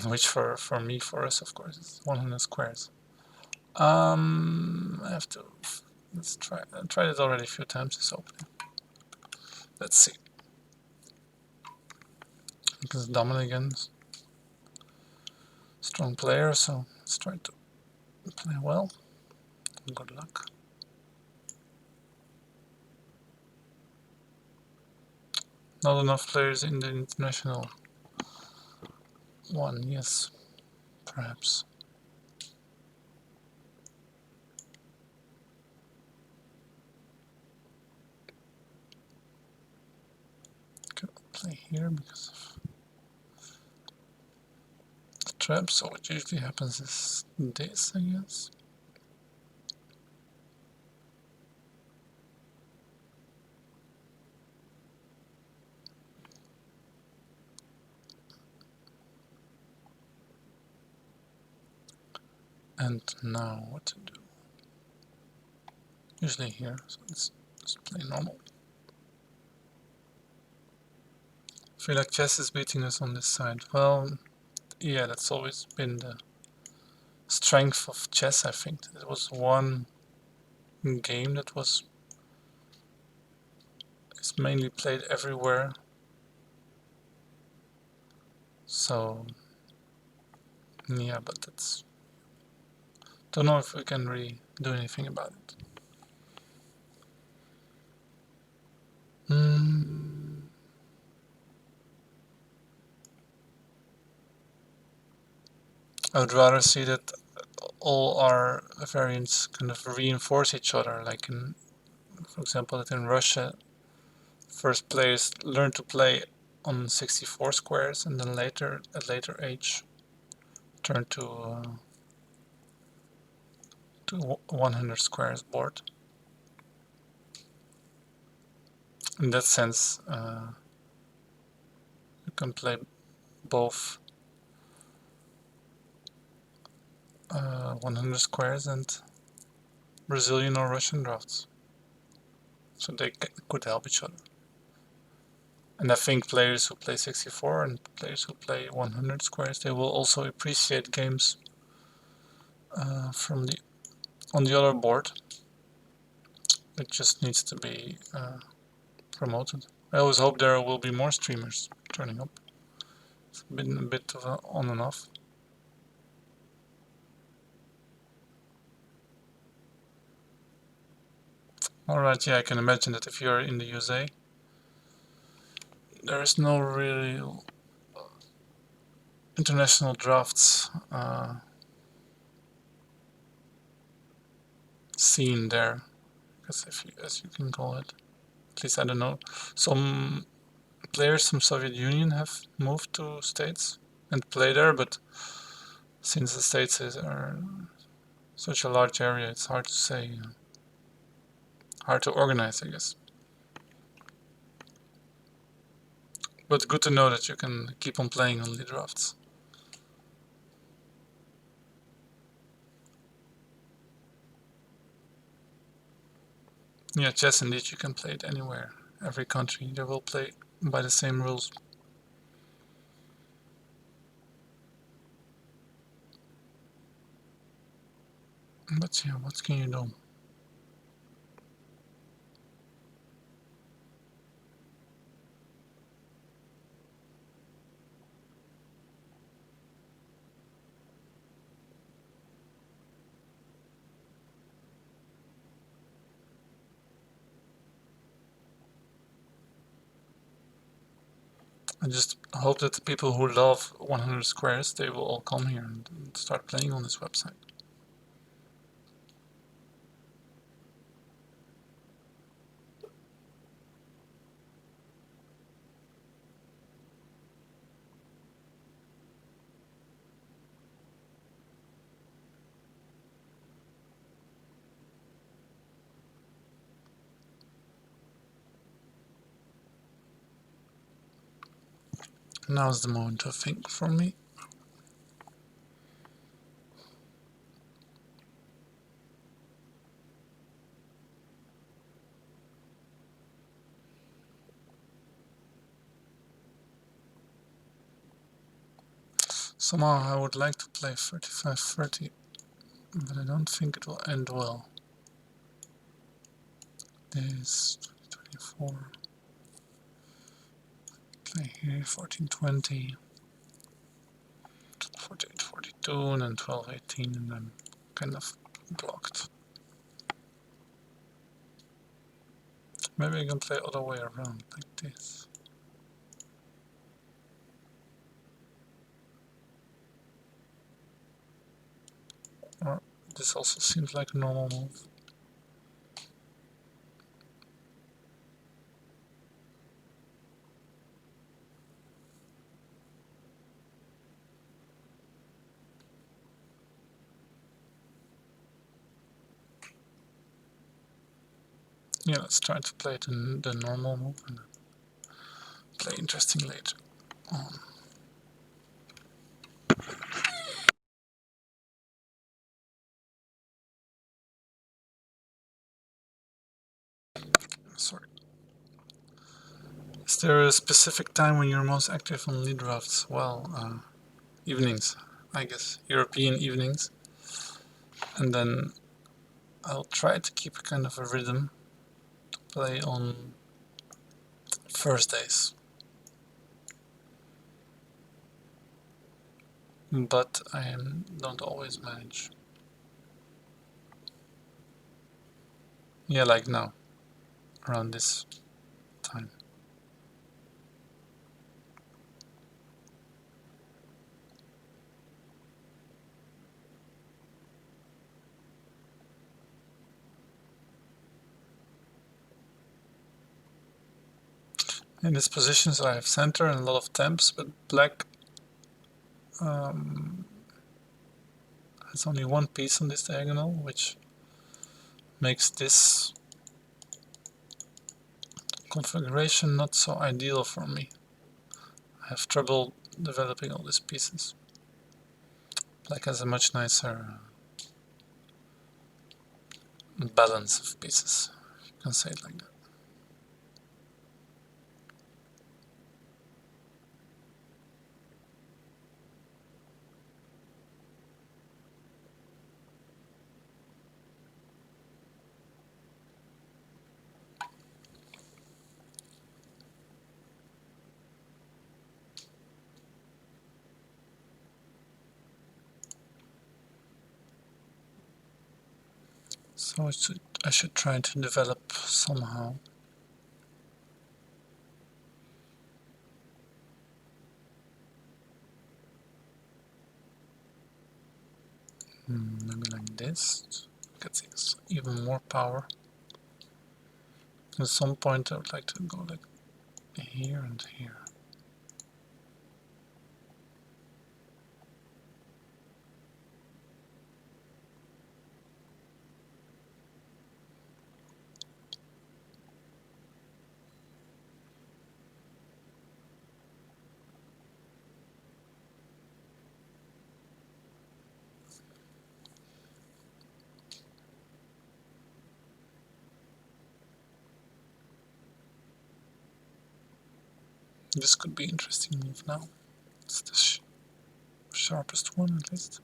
which for me, for us, of course, is 100 squares. I have to, let's try, I tried it already a few times, this opening. Let's see. Because dammen again, strong player, so let's try to play well. Good luck. Not enough players in the international one, yes, perhaps. Can play here because of the trap, so what usually happens is this, I guess. And now what to do? Usually here, so let's play normal. I feel like chess is beating us on this side. Well, yeah, that's always been the strength of chess, I think. There was one game that was is mainly played everywhere. So yeah, but that's, don't know if we can really do anything about it. I would rather see that all our variants kind of reinforce each other, like in, for example, that in Russia, first players learn to play on 64 squares, and then later, at later age, turn to 100 squares board. In that sense, you can play both 100 squares and Brazilian or Russian drafts, so they could help each other. And I think players who play 64 and players who play 100 squares, they will also appreciate games from the on the other board. It just needs to be promoted. I always hope there will be more streamers turning up. It's been a bit of a on and off. Alright, yeah, I can imagine that if you're in the USA, there is no real international drafts scene there, as you can call it. At least I don't know. Some players from Soviet Union have moved to States and play there, but since the States are such a large area, it's hard to say, hard to organize, I guess. But good to know that you can keep on playing on the drafts. Yeah, chess indeed, you can play it anywhere. Every country, they will play by the same rules. But yeah, what can you do? I just hope that the people who love 100 squares, they will all come here and start playing on this website. Now's the moment to think for me. Somehow I would like to play 35-30, but I don't think it will end well. This 24. Play here 14-20, 48-42, and then 12-18, and then kind of blocked. Maybe I can play other way around, like this. Or this also seems like a normal move. Yeah, let's try to play the normal move and play interesting later on. Sorry. Is there a specific time when you're most active on lead drafts? Well, evenings, I guess. European evenings. And then I'll try to keep kind of a rhythm to play on Thursdays. But I don't always manage. Yeah, like now, around this time. In these positions I have center and a lot of temps, but black has only one piece on this diagonal, which makes this configuration not so ideal for me. I have trouble developing all these pieces. Black has a much nicer balance of pieces, if you can say it like that. So I should try to develop somehow. Maybe like this. Gets even more power. At some point I would like to go like here and here. This could be interesting move now. It's the sharpest one at least.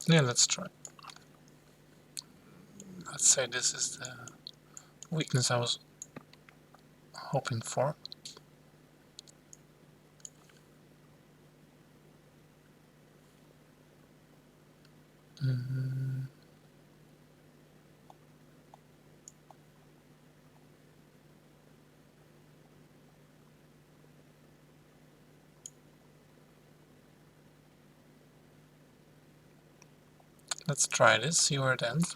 Yeah, let's try. Let's say this is the weakness I was hoping for. Let's try this, see where it ends.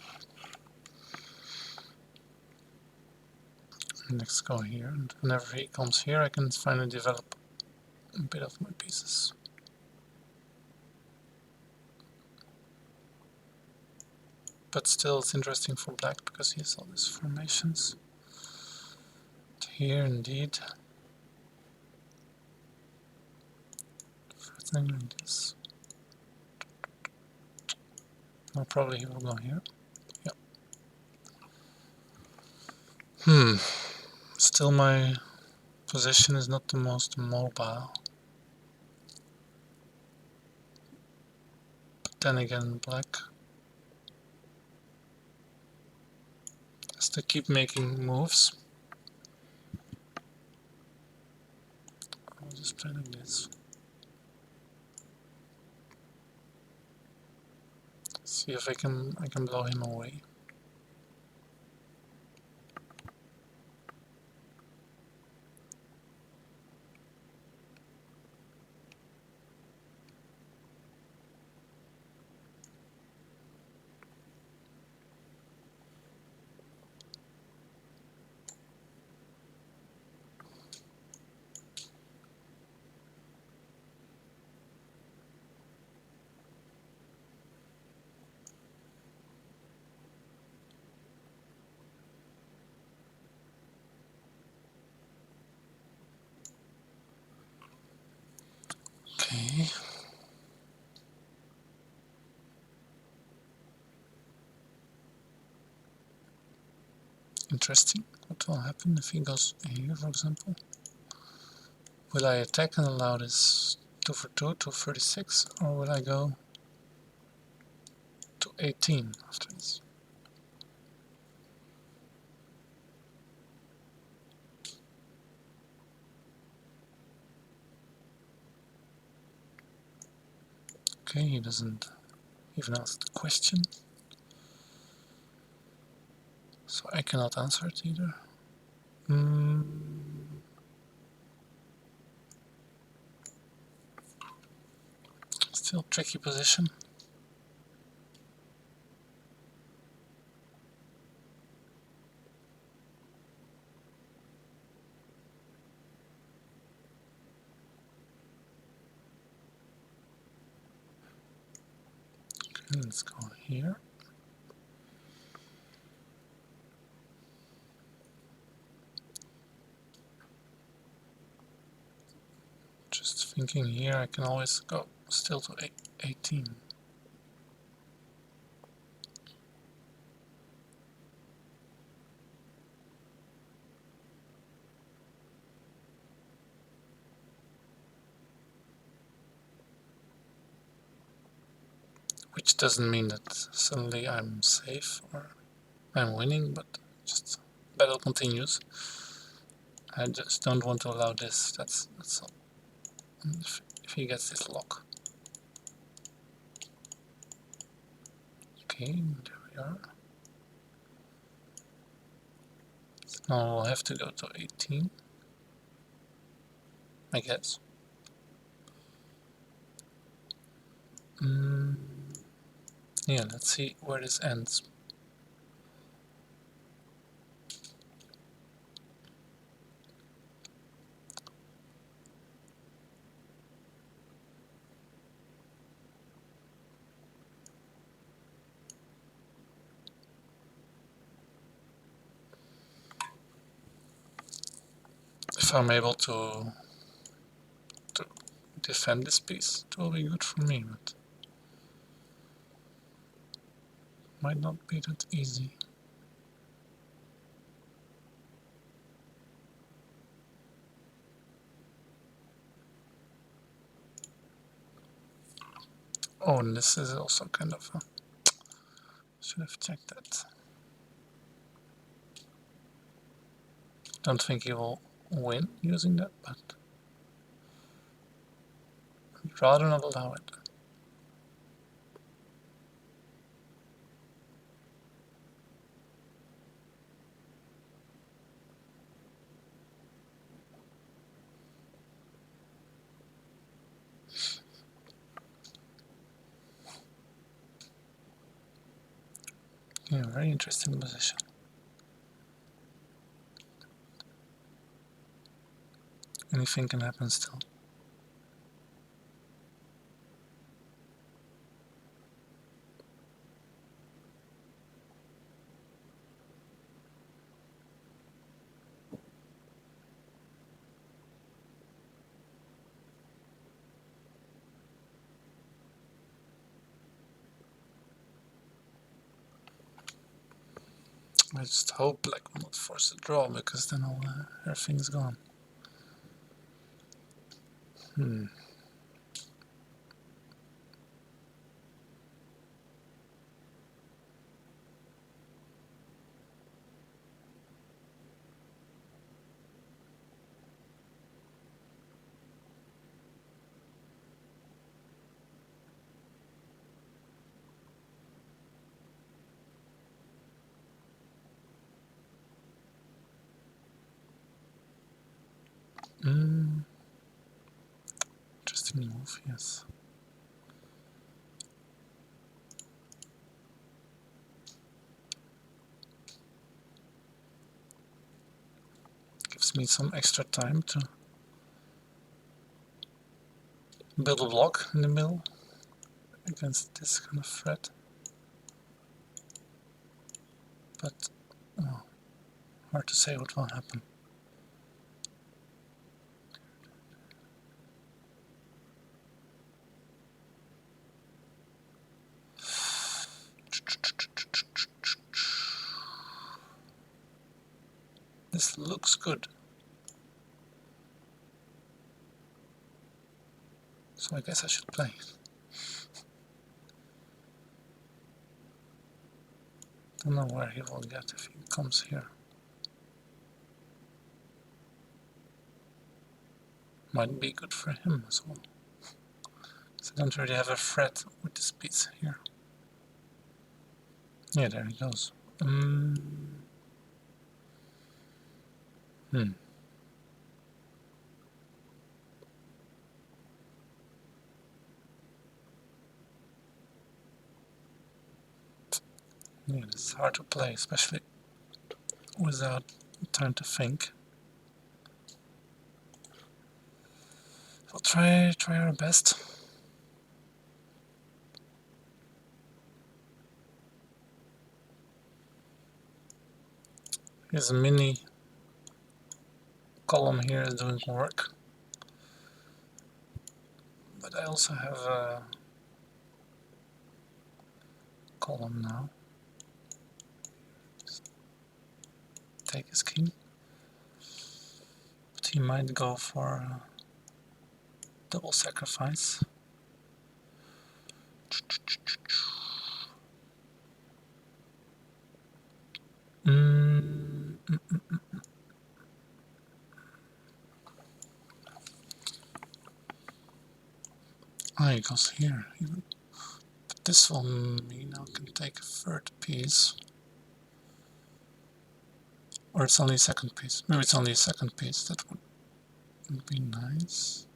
Let's go here, and whenever he comes here I can finally develop a bit of my pieces. But still it's interesting for black because he has all these formations. Here indeed. Something like this. Well, probably he will go here. Yep. Still my position is not the most mobile. But then again, black has to keep making moves. I'll just play like this. See if I can blow him away. Okay. Interesting. What will happen if he goes here, for example? Will I attack and allow this 2 for 2 to 36, or will I go to 18 after this? Okay, he doesn't even ask the question, so I cannot answer it either. Still tricky position. Okay, let's go here. Just thinking here, I can always go still to 18. Which doesn't mean that suddenly I'm safe or I'm winning, but just battle continues. I just don't want to allow this. That's all. If he gets this lock. Okay, there we are. So now we'll have to go to 18, I guess. Yeah, let's see where this ends. If I'm able to defend this piece, it will be good for me, but might not be that easy. Oh, and this is also kind of should have checked that. Don't think he will win using that, but I'd rather not allow it. Yeah, very interesting position. Anything can happen still. I just hope black will not force a draw, because then all everything's gone. Hmm. Interesting move, yes. Gives me some extra time to build a block in the middle against this kind of threat. But oh, hard to say what will happen. This looks good. So I guess I should play. Don't know where he will get if he comes here. Might be good for him as well. So I don't really have a threat with this piece here. Yeah, there he goes. Yeah, it's hard to play, especially without time to think. We'll try our best. Here's a mini column here is doing work. But I also have a column now. Take his king. But he might go for a double sacrifice. Ah, he goes here. But this one we now can take a third piece. Or it's only a second piece. Maybe it's only a second piece. That would be nice.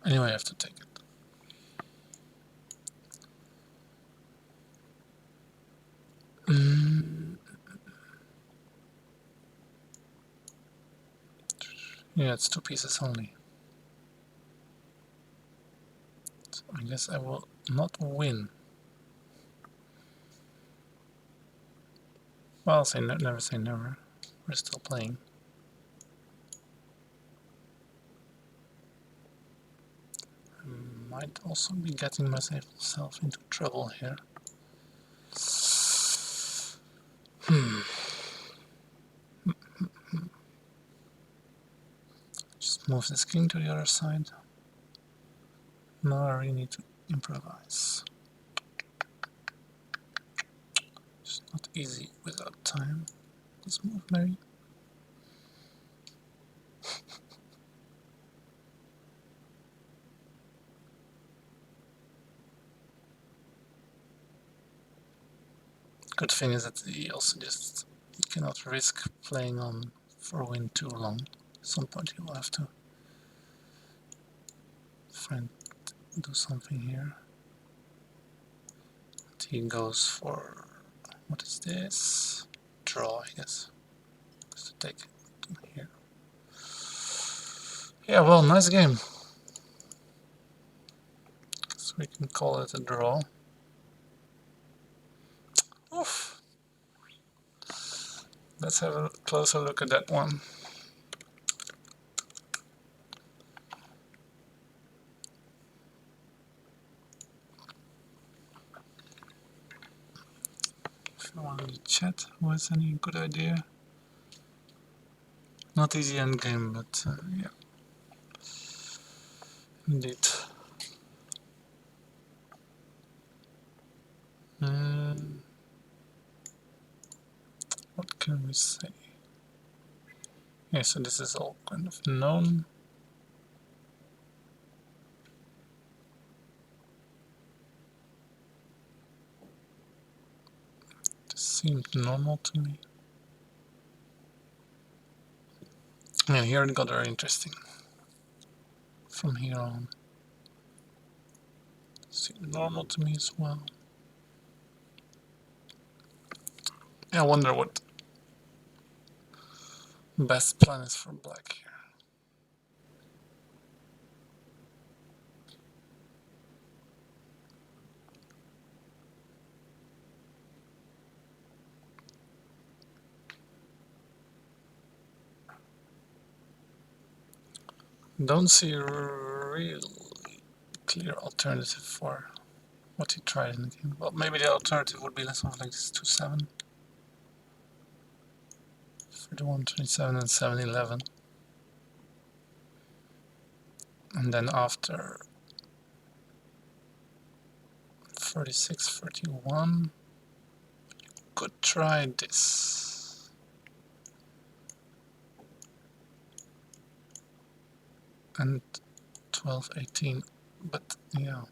Anyway, I have to take it. Yeah, it's two pieces only. So I guess I will not win. Well, never say never. We're still playing. I might also be getting myself into trouble here. Just move this king to the other side. Now I really need to improvise. It's not easy without time. This move, maybe. Good thing is that he also just he cannot risk playing on for a win too long. At some point he will have to do something here. But he goes for, what is this? Draw, I guess. Just to take it here. Yeah, well, nice game. So we can call it a draw. Oof. Let's have a closer look at that one. Someone in the chat who has any good idea? Not easy endgame, but yeah, indeed. Mm, what can we say? Yeah, so this is all kind of known. This seemed normal to me. And here it got very interesting. From here on. Seemed normal to me as well. Yeah, I wonder what best plan is for black here. Don't see a real clear alternative for what he tried in the game. Well, maybe the alternative would be something like this 2-7. 31-27 and 7-11. And then after 36-31, could try this. And 12-18, but yeah,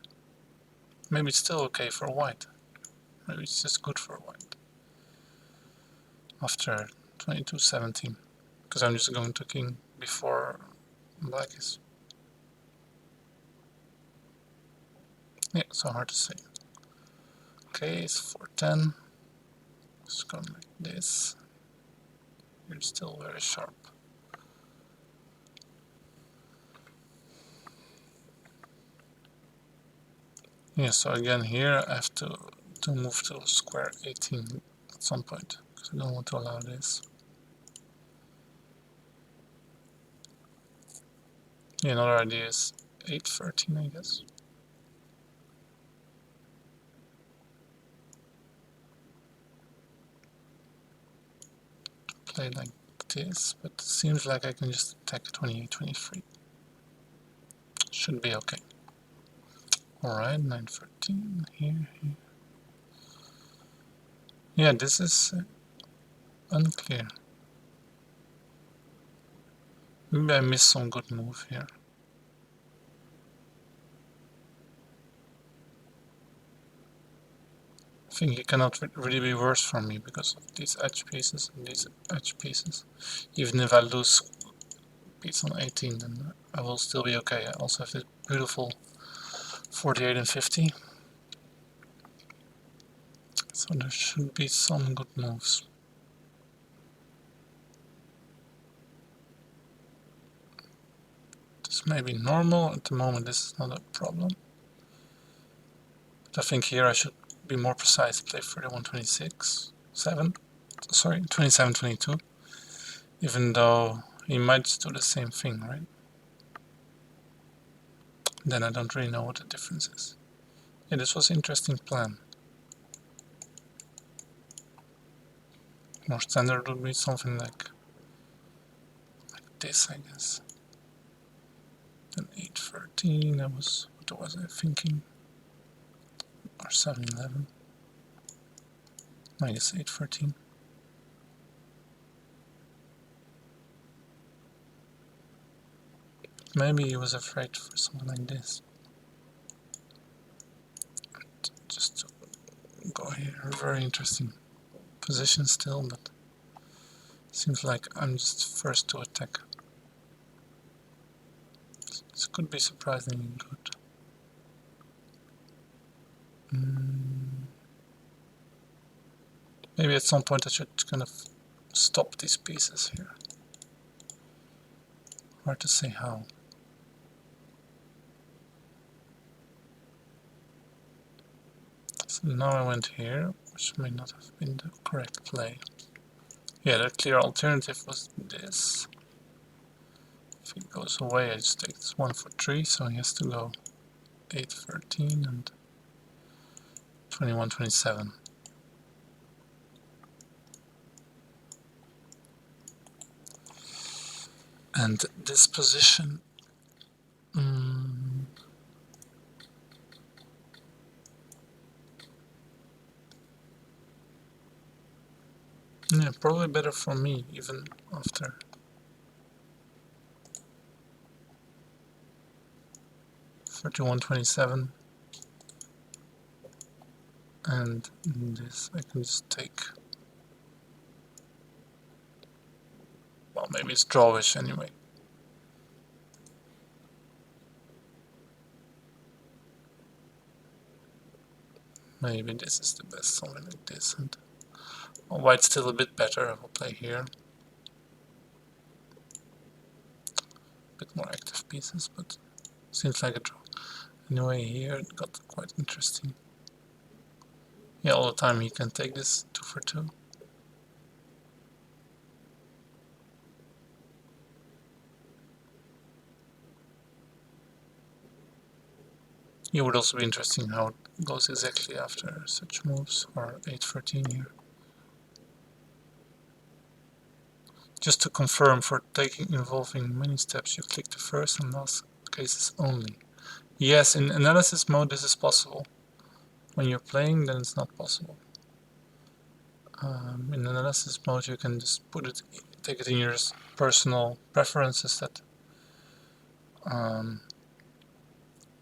maybe it's still okay for white. Maybe it's just good for white. After 22-17, because I'm just going to king before black is. Yeah, so hard to say. Okay, it's 4-10. Just going like this. You're still very sharp. Yeah, so again here I have to move to square 18 at some point, because I don't want to allow this. Yeah, another idea is 8-13, I guess. Play like this, but it seems like I can just attack 28-23. Should be okay. Alright, 9-13, here. Yeah, this is unclear. Maybe I missed some good move here. I think it cannot really be worse for me because of these edge pieces and these edge pieces. Even if I lose piece on 18, then I will still be okay. I also have this beautiful 48 and 50. So there should be some good moves. This may be normal. At the moment this is not a problem. But I think here I should be more precise. Play 31-26, 7. Sorry, 27-22. Even though he might do the same thing, right? Then I don't really know what the difference is. Yeah, this was an interesting plan. More standard would be something like this, I guess. Then 8-13, that was, what was I thinking? Or 7-11. I guess 8-13. Maybe he was afraid for something like this. Just to go here, very interesting position still, but seems like I'm just first to attack. This could be surprisingly good. Maybe at some point I should kind of stop these pieces here. Hard to say how. So now I went here, which may not have been the correct play. Yeah, the clear alternative was this. If he goes away, I just take this 1 for 3, so he has to go 8-13 and 21-27. And this position, yeah, probably better for me even after. $31.27, and this I can just take. Well, maybe it's drawish anyway. Maybe this is the best, something like this. And white's still a bit better. I will play here. A bit more active pieces, but seems like a draw. Anyway, here it got quite interesting. Yeah, all the time he can take this 2 for 2. It would also be interesting how it goes exactly after such moves, or 8-14 here. Just to confirm, for taking involving many steps, you click the first and last cases only. Yes, in analysis mode this is possible. When you're playing, then it's not possible. In analysis mode you can just take it in your personal preferences that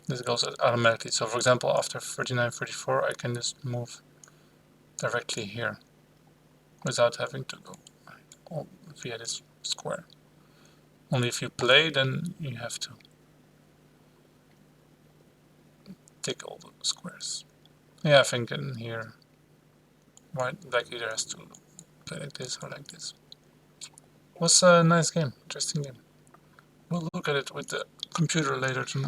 this goes automatically. So for example, after 39-34 I can just move directly here without having to go via this square. Only if you play, then you have to take all the squares. Yeah, I think in here black either has to play like this or like this. Was a nice game, interesting game. We'll look at it with the computer later tonight.